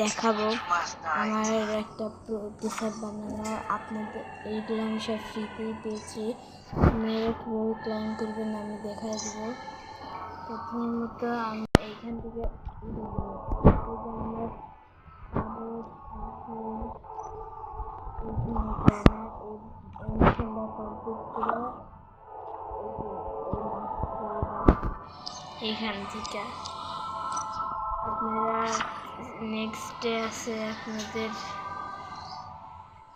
দেখাবো আমার একটা প্রতিসার বানানো। আপনাদের এইগুলো আমি সব ফ্রিতেই পেয়েছি। আপনারা কীভাবে ক্লাইম করবেন আমি দেখাই দেবো। প্রথমত আমি এইখান থেকে এইখান থেকে আপনারা নেক্সট ডে আছে আপনাদের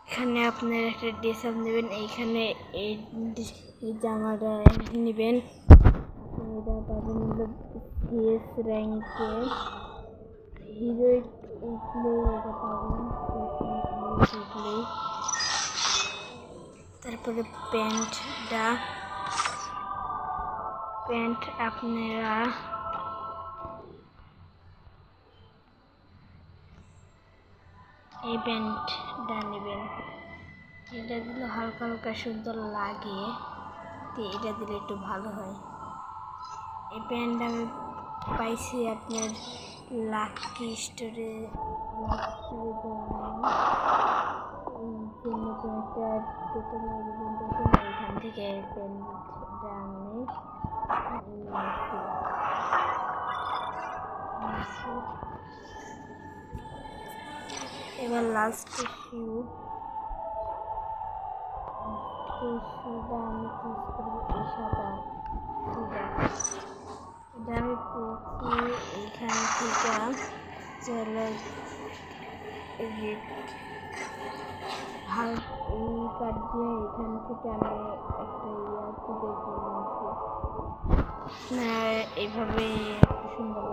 এখানে আপনারা একটা ড্রেস নেবেন। এইখানে এই জামাটা নেবেন। আপনি এটা পাবেন হলো সিএস র্যাঙ্কে হিরোইক উঠলে এটা পাবেন উঠলেই। তারপরে প্যান্ট আপনারা এই প্যান্টটা নেবেন। এটা দিলে হালকা হালকা সুন্দর লাগে, তো এটা দিলে একটু ভালো হয়। এই প্যান্ট আমি পাইছি আপনার লাকি স্টোরে নতুন একটা দোকান এখান থেকে প্যান্টটা আমি এবার লাস্ট শুটা আমি চুজ করবো। এই সাদা শুটা এটা আমি পেয়েছি এইখান থেকে চলে এই কার্ড দিয়ে এখান থেকে আমি একটা তুলে নিয়েছি। এইভাবে সুন্দর